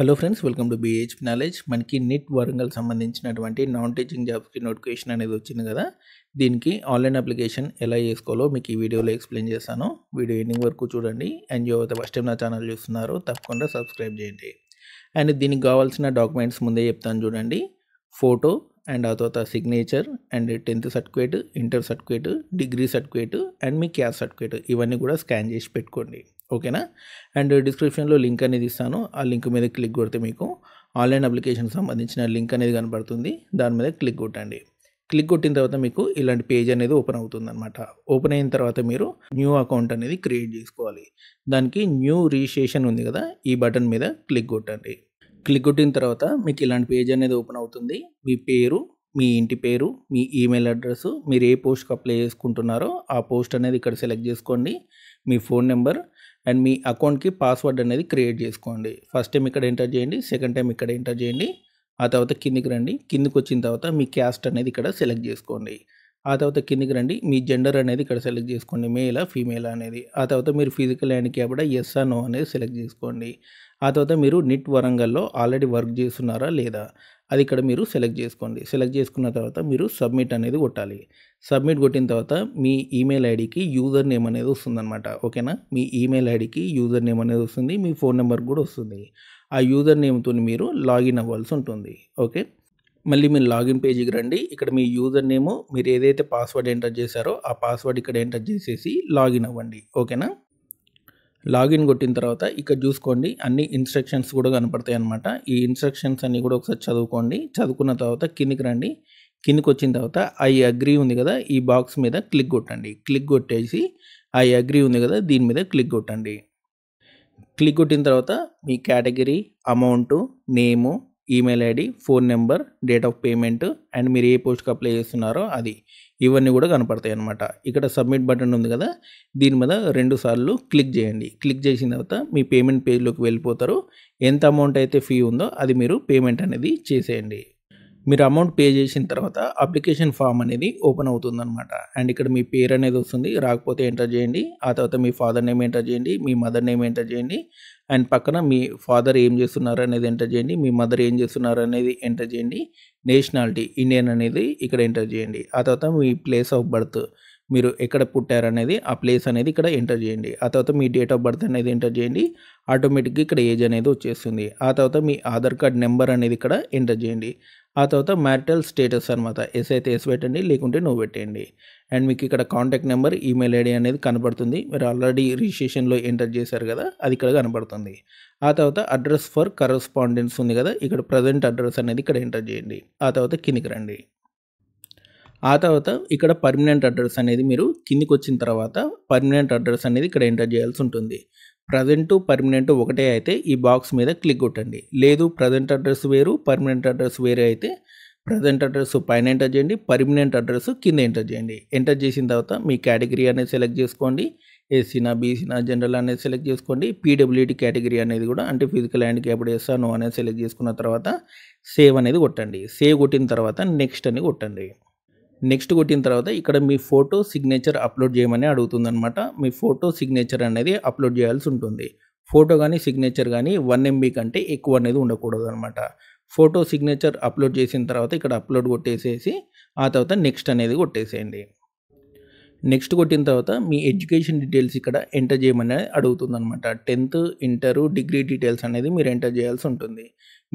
Hello friends, welcome to బీహెచ్పీ knowledge. మనకి neat Warangal సంబంధించినటువంటి non teaching జాబ్స్కి నోటిఫికేషన్ అనేది వచ్చింది కదా. దీనికి ఆన్లైన్ అప్లికేషన్ ఎలా చేసుకోవాలో మీకు ఈ వీడియోలో ఎక్స్ప్లెయిన్ చేస్తాను. వీడియో ఎండింగ్ వరకు చూడండి. అండ్ ఎవరైతే ఫస్ట్ టైం నా ఛానల్ చూస్తున్నారో తప్పకుండా సబ్స్క్రైబ్ చేయండి. అండ్ దీనికి కావాల్సిన డాక్యుమెంట్స్ ముందే చెప్తాను చూడండి. ఫోటో అండ్ ఆ తర్వాత signature and 10th certificate, inter certificate, degree certificate and me caste certificate ఇవన్నీ కూడా స్కాన్ చేసి పెట్టుకోండి. ఓకేనా. అండ్ డిస్క్రిప్షన్లో లింక్ అనేది ఇస్తాను. ఆ లింక్ మీద క్లిక్ కొడితే మీకు ఆన్లైన్ అప్లికేషన్ సంబంధించిన లింక్ అనేది కనబడుతుంది. దాని మీద క్లిక్ కొట్టండి. క్లిక్ కొట్టిన తర్వాత మీకు ఇలాంటి పేజ్ అనేది ఓపెన్ అవుతుంది అనమాట. ఓపెన్ అయిన తర్వాత మీరు న్యూ అకౌంట్ అనేది క్రియేట్ చేసుకోవాలి. దానికి న్యూ రిజిస్ట్రేషన్ ఉంది కదా, ఈ బటన్ మీద క్లిక్ కొట్టండి. క్లిక్ కొట్టిన తర్వాత మీకు ఇలాంటి పేజ్ అనేది ఓపెన్ అవుతుంది. మీ పేరు, మీ ఇంటి పేరు, మీ ఈమెయిల్ అడ్రస్, మీరు ఏ పోస్ట్కి అప్లై చేసుకుంటున్నారో ఆ పోస్ట్ అనేది ఇక్కడ సెలెక్ట్ చేసుకోండి. మీ ఫోన్ నెంబర్ అండ్ మీ అకౌంట్కి పాస్వర్డ్ అనేది క్రియేట్ చేసుకోండి. ఫస్ట్ టైం ఇక్కడ ఎంటర్ చేయండి, సెకండ్ టైం ఇక్కడ ఎంటర్ చేయండి. ఆ తర్వాత కిందికి రండి. కిందికి వచ్చిన తర్వాత మీ క్యాస్ట్ అనేది ఇక్కడ సెలెక్ట్ చేసుకోండి. ఆ తర్వాత కిందికి రండి. మీ జెండర్ అనేది ఇక్కడ సెలెక్ట్ చేసుకోండి, మేలా ఫీమేలా అనేది. ఆ తర్వాత మీరు ఫిజికల్ హ్యాండిక్యాప్డ్ ఎస్ ఆ నో అనేది సెలెక్ట్ చేసుకోండి. ఆ తర్వాత మీరు నిట్ వరంగల్లో ఆల్రెడీ వర్క్ చేస్తున్నారా లేదా అది ఇక్కడ మీరు సెలెక్ట్ చేసుకోండి. సెలెక్ట్ చేసుకున్న తర్వాత మీరు సబ్మిట్ అనేది కొట్టాలి. సబ్మిట్ కొట్టిన తర్వాత మీ ఈమెయిల్ ఐడికి యూజర్ నేమ్ అనేది వస్తుందన్నమాట. ఓకేనా. మీ ఈమెయిల్ ఐడికి యూజర్ నేమ్ అనేది వస్తుంది, మీ ఫోన్ నెంబర్ కూడా వస్తుంది. ఆ యూజర్ నేమ్తో మీరు లాగిన్ అవ్వాల్సి ఉంటుంది. ఓకే. మళ్ళీ మీరు లాగిన్ పేజీకి రండి. ఇక్కడ మీ యూజర్ నేము, మీరు ఏదైతే పాస్వర్డ్ ఎంటర్ చేశారో ఆ పాస్వర్డ్ ఇక్కడ ఎంటర్ చేసేసి లాగిన్ అవ్వండి. ఓకేనా. లాగిన్ కొట్టిన తర్వాత ఇక్కడ చూసుకోండి, అన్ని ఇన్స్ట్రక్షన్స్ కూడా కనపడతాయి అన్నమాట. ఈ ఇన్స్ట్రక్షన్స్ అన్నీ కూడా ఒకసారి చదువుకోండి. చదువుకున్న తర్వాత కిందికి రండి. కిందికి వచ్చిన తర్వాత ఐ అగ్రీ ఉంది కదా, ఈ బాక్స్ మీద క్లిక్ కొట్టండి. క్లిక్ కొట్టేసి ఐ అగ్రీ ఉంది కదా, దీని మీద క్లిక్ కొట్టండి. క్లిక్ కొట్టిన తర్వాత మీ category, amount, name, email ID, phone number, date of payment and మీరు ఏ పోస్ట్కి అప్లై చేస్తున్నారో అది, ఇవన్నీ కూడా కనపడతాయి అన్నమాట. ఇక్కడ సబ్మిట్ బటన్ ఉంది కదా, దీని మీద 2 సార్లు క్లిక్ చేయండి. క్లిక్ చేసిన తర్వాత మీ పేమెంట్ పేజ్లోకి వెళ్ళిపోతారు. ఎంత అమౌంట్ అయితే ఫీ ఉందో అది మీరు పేమెంట్ అనేది చేసేయండి. మీరు అమౌంట్ పే చేసిన తర్వాత అప్లికేషన్ ఫామ్ అనేది ఓపెన్ అవుతుందన్నమాట. అండ్ ఇక్కడ మీ పేరు అనేది వస్తుంది, రాకపోతే ఎంటర్ చేయండి. ఆ తర్వాత మీ ఫాదర్ నేమ్ ఎంటర్ చేయండి, మీ మదర్ నేమ్ ఎంటర్ చేయండి. అండ్ పక్కన మీ ఫాదర్ ఏం చేస్తున్నారు అనేది ఎంటర్ చేయండి, మీ మదర్ ఏం చేస్తున్నారు అనేది ఎంటర్ చేయండి. నేషనాలిటీ ఇండియన్ అనేది ఇక్కడ ఎంటర్ చేయండి. ఆ తర్వాత మీ ప్లేస్ ఆఫ్ బర్త్, మీరు ఎక్కడ పుట్టారనేది ఆ ప్లేస్ అనేది ఇక్కడ ఎంటర్ చేయండి. ఆ తర్వాత మీ డేట్ ఆఫ్ బర్త్ అనేది ఎంటర్ చేయండి. ఆటోమేటిక్గా ఇక్కడ ఏజ్ అనేది వచ్చేస్తుంది. ఆ తర్వాత మీ ఆధార్ కార్డ్ నెంబర్ అనేది ఇక్కడ ఎంటర్ చేయండి. ఆ తర్వాత మ్యారిటల్ స్టేటస్ అనమాట, ఎస్ అయితే ఎస్ పెట్టండి, లేకుంటే నో పెట్టండి. అండ్ మీకు ఇక్కడ కాంటాక్ట్ నెంబర్, ఈమెయిల్ ఐడి అనేది కనబడుతుంది. మీరు ఆల్రెడీ రిజిస్ట్రేషన్లో ఎంటర్ చేశారు కదా, అది ఇక్కడ కనబడుతుంది. ఆ తర్వాత అడ్రస్ ఫర్ కరస్పాండెన్స్ ఉంది కదా, ఇక్కడ ప్రజెంట్ అడ్రస్ అనేది ఇక్కడ ఎంటర్ చేయండి. ఆ తర్వాత కిందికి రండి. ఆ తర్వాత ఇక్కడ పర్మనెంట్ అడ్రస్ అనేది మీరు కిందికి వచ్చిన తర్వాత పర్మనెంట్ అడ్రస్ అనేది ఇక్కడ ఎంటర్ చేయాల్సి ఉంటుంది. ప్రజెంట్ పర్మనెంట్ ఒకటే అయితే ఈ బాక్స్ మీద క్లిక్ కొట్టండి. లేదు ప్రజెంట్ అడ్రస్ వేరు, పర్మనెంట్ అడ్రస్ వేరే అయితే ప్రజెంట్ అడ్రస్ పైన ఎంటర్ చేయండి, పర్మనెంట్ అడ్రస్ కింద ఎంటర్ చేయండి. ఎంటర్ చేసిన తర్వాత మీ కేటగిరీ అనేది సెలెక్ట్ చేసుకోండి. ఎస్సీనా, బీసీనా, జనరల్ అనేది సెలెక్ట్ చేసుకోండి. పీడబ్ల్యూడీ కేటగిరీ అనేది కూడా, అంటే ఫిజికల్ హ్యాండిక్యాప్డ్ ఎస్ ఆ నో అనేది సెలెక్ట్ చేసుకున్న తర్వాత సేవ్ అనేది కొట్టండి. సేవ్ కొట్టిన తర్వాత నెక్స్ట్ అని కొట్టండి. నెక్స్ట్ కొట్టిన తర్వాత ఇక్కడ మీ ఫోటో సిగ్నేచర్ అప్లోడ్ చేయమని అడుగుతుందన్నమాట. మీ ఫోటో సిగ్నేచర్ అనేది అప్లోడ్ చేయాల్సి ఉంటుంది. ఫోటో కానీ సిగ్నేచర్ కానీ 1 MB కంటే ఎక్కువ అనేది ఉండకూడదు అనమాట. ఫోటో సిగ్నేచర్ అప్లోడ్ చేసిన తర్వాత ఇక్కడ అప్లోడ్ కొట్టేసేసి ఆ తర్వాత నెక్స్ట్ అనేది కొట్టేసేయండి. నెక్స్ట్ కొట్టిన తర్వాత మీ ఎడ్యుకేషన్ డీటెయిల్స్ ఇక్కడ ఎంటర్ చేయమని అడుగుతుందన్నమాట. 10th, ఇంటర్, డిగ్రీ డీటెయిల్స్ అనేది మీరు ఎంటర్ చేయాల్సి ఉంటుంది.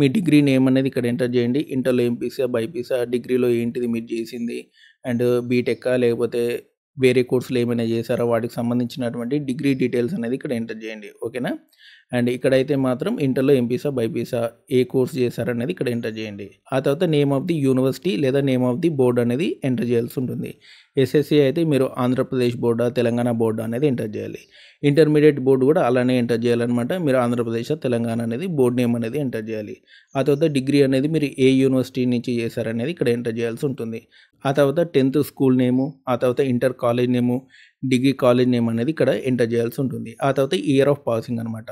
మీ డిగ్రీ నేమ్ అనేది ఇక్కడ ఎంటర్ చేయండి. ఇంటర్లో ఎంపీసా, బైపీసా, డిగ్రీలో ఏంటిది మీరు చేసింది, అండ్ బీటెక్కా లేకపోతే వేరే కోర్సులు ఏమైనా చేశారో వాటికి సంబంధించినటువంటి డిగ్రీ డీటెయిల్స్ అనేది ఇక్కడ ఎంటర్ చేయండి. ఓకేనా. అండ్ ఇక్కడైతే మాత్రం ఇంటర్లో ఎంపీసా, బైపీసా ఏ కోర్స్ చేశారనేది ఇక్కడ ఎంటర్ చేయండి. ఆ తర్వాత నేమ్ ఆఫ్ ది యూనివర్సిటీ లేదా నేమ్ ఆఫ్ ది బోర్డ్ అనేది ఎంటర్ చేయాల్సి ఉంటుంది. ఎస్ఎస్సి అయితే మీరు ఆంధ్రప్రదేశ్ బోర్డా, తెలంగాణ బోర్డా అనేది ఎంటర్ చేయాలి. ఇంటర్మీడియట్ బోర్డు కూడా అలానే ఎంటర్ చేయాలన్నమాట. మీరు ఆంధ్రప్రదేశ్, తెలంగాణ అనేది బోర్డు నేమ్ అనేది ఎంటర్ చేయాలి. ఆ తర్వాత డిగ్రీ అనేది మీరు ఏ యూనివర్సిటీ నుంచి చేశారనేది ఇక్కడ ఎంటర్ చేయాల్సి ఉంటుంది. ఆ తర్వాత 10th స్కూల్ నేము, ఆ తర్వాత ఇంటర్ కాలేజ్ నేము, డిగ్రీ కాలేజ్ నేమ్ అనేది ఇక్కడ ఎంటర్ చేయాల్సి ఉంటుంది. ఆ తర్వాత ఇయర్ ఆఫ్ పాసింగ్ అనమాట.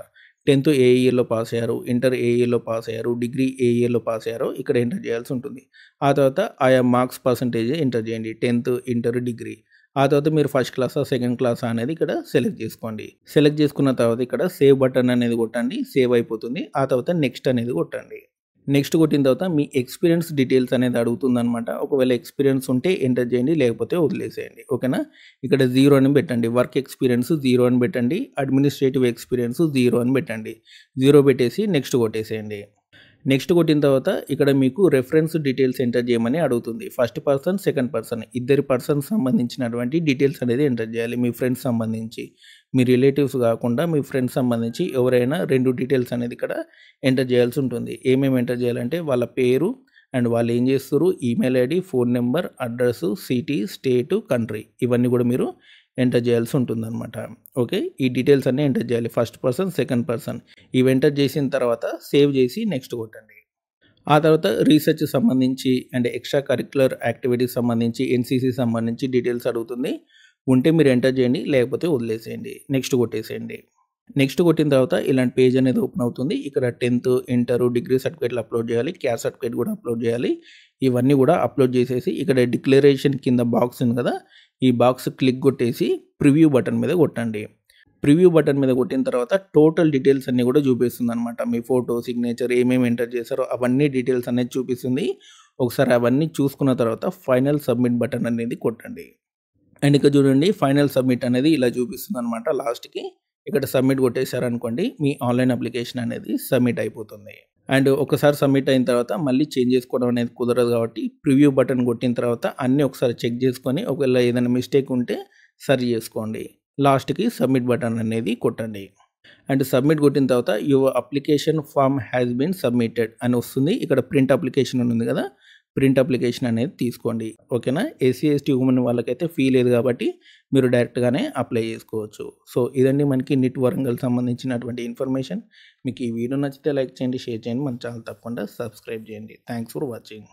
10th ఏ ఇయర్లో పాస్ అయ్యారు, ఇంటర్ ఏ ఇయర్లో పాస్ అయ్యారు, డిగ్రీ ఏ ఇయర్లో పాస్ అయ్యారో ఇక్కడ ఎంటర్ చేయాల్సి ఉంటుంది. ఆ తర్వాత ఆయా మార్క్స్ పర్సంటేజ్ ఎంటర్ చేయండి, 10th, ఇంటర్, డిగ్రీ. ఆ తర్వాత మీరు ఫస్ట్ క్లాసా, సెకండ్ క్లాసా అనేది ఇక్కడ సెలెక్ట్ చేసుకోండి. సెలెక్ట్ చేసుకున్న తర్వాత ఇక్కడ సేవ్ బటన్ అనేది కొట్టండి. సేవ్ అయిపోతుంది. ఆ తర్వాత నెక్స్ట్ అనేది కొట్టండి. నెక్స్ట్ కొట్టిన తర్వాత మీ ఎక్స్పీరియన్స్ డీటెయిల్స్ అనేది అడుగుతుందనమాట. ఒకవేళ ఎక్స్పీరియన్స్ ఉంటే ఎంటర్ చేయండి, లేకపోతే వదిలేసేయండి. ఓకేనా? ఇక్కడ 0 అని పెట్టండి. వర్క్ ఎక్స్పీరియన్స్ 0 అని పెట్టండి. అడ్మినిస్ట్రేటివ్ ఎక్స్పీరియన్స్ 0 అని పెట్టండి. 0 పెట్టేసి నెక్స్ట్ కొట్టేసేయండి. నెక్స్ట్ కొట్టిన తర్వాత ఇక్కడ మీకు రెఫరెన్స్ డీటెయిల్స్ ఎంటర్ చేయమని అడుగుతుంది. ఫస్ట్ పర్సన్, సెకండ్ పర్సన్ ఇద్దరి పర్సన్స్ సంబంధించినటువంటి డీటెయిల్స్ అనేది ఎంటర్ చేయాలి. మీ ఫ్రెండ్స్ సంబంధించి, మీ రిలేటివ్స్ కాకుండా మీ ఫ్రెండ్స్ సంబంధించి ఎవరైనా 2 డీటెయిల్స్ అనేది ఇక్కడ ఎంటర్ చేయాల్సి ఉంటుంది. ఏమేమి ఎంటర్ చేయాలంటే వాళ్ళ పేరు అండ్ వాళ్ళు ఏం చేస్తారు, email ID, phone number, address, city, state, country ఇవన్నీ కూడా మీరు ఎంటర్ చేయాల్సి ఉంటుందన్నమాట. ఓకే, ఈ డీటెయిల్స్ అన్నీ ఎంటర్ చేయాలి. ఫస్ట్ పర్సన్, సెకండ్ పర్సన్ ఇవి ఎంటర్ చేసిన తర్వాత సేవ్ చేసి నెక్స్ట్ కొట్టండి. ఆ తర్వాత రీసెర్చ్ సంబంధించి అండ్ ఎక్స్ట్రా కరిక్యులర్ యాక్టివిటీస్ సంబంధించి, ఎన్సీసీ సంబంధించి డీటెయిల్స్ అడుగుతుంది. ఉంటే మీరు ఎంటర్ చేయండి, లేకపోతే వదిలేసేయండి. నెక్స్ట్ కొట్టేసేయండి. నెక్స్ట్ కొట్టిన తర్వాత ఇలాంటి పేజ్ అనేది ఓపెన్ అవుతుంది. ఇక్కడ 10th, ఇంటర్, డిగ్రీ సర్టిఫికేట్లు అప్లోడ్ చేయాలి. క్యాస్ట్ సర్టిఫికేట్ కూడా అప్లోడ్ చేయాలి. ఇవన్నీ కూడా అప్లోడ్ చేసేసి ఇక్కడ డిక్లరేషన్ కింద బాక్స్ ఉంది కదా, ఈ బాక్స్ క్లిక్ కొట్టేసి ప్రివ్యూ బటన్ మీద కొట్టండి. ప్రివ్యూ బటన్ మీద కొట్టిన తర్వాత టోటల్ డీటెయిల్స్ అన్నీ కూడా చూపిస్తుంది అనమాట. మీ ఫోటో, సిగ్నేచర్ ఏమేమి ఎంటర్ చేశారో అవన్నీ డీటెయిల్స్ అనేది చూపిస్తుంది. ఒకసారి అవన్నీ చూసుకున్న తర్వాత ఫైనల్ సబ్మిట్ బటన్ అనేది కొట్టండి. అండ్ ఇక్కడ చూడండి, ఫైనల్ సబ్మిట్ అనేది ఇలా చూపిస్తుంది అనమాట. లాస్ట్కి ఇక్కడ సబ్మిట్ కొట్టేశారనుకోండి, మీ ఆన్లైన్ అప్లికేషన్ అనేది సబ్మిట్ అయిపోతుంది. అండ్ ఒకసారి సబ్మిట్ అయిన తర్వాత మళ్ళీ చేంజ్ చేసుకోవడం అనేది కుదరదు కాబట్టి ప్రివ్యూ బటన్ కొట్టిన తర్వాత అన్నీ ఒకసారి చెక్ చేసుకొని ఒకవేళ ఏదైనా మిస్టేక్ ఉంటే సరి చేసుకోండి. లాస్ట్కి సబ్మిట్ బటన్ అనేది కొట్టండి. అండ్ సబ్మిట్ కొట్టిన తర్వాత your application form has been submitted అని వస్తుంది. ఇక్కడ ప్రింట్ అప్లికేషన్ ఉంది కదా, ప్రింట్ అప్లికేషన్ అనేది తీసుకోండి. ఓకేనా? ఎస్సీ ఎస్టీ ఉమెన్ వాళ్ళకైతే ఫీ లేదు కాబట్టి మీరు డైరెక్ట్గానే అప్లై చేసుకోవచ్చు. సో ఇదండి మనకి నిట్ వరంగల్ సంబంధించినటువంటి ఇన్ఫర్మేషన్. మీకు ఈ వీడియో నచ్చితే లైక్ చేయండి, షేర్ చేయండి, మన ఛానల్ తప్పకుండా సబ్స్క్రైబ్ చేయండి. Thanks for watching.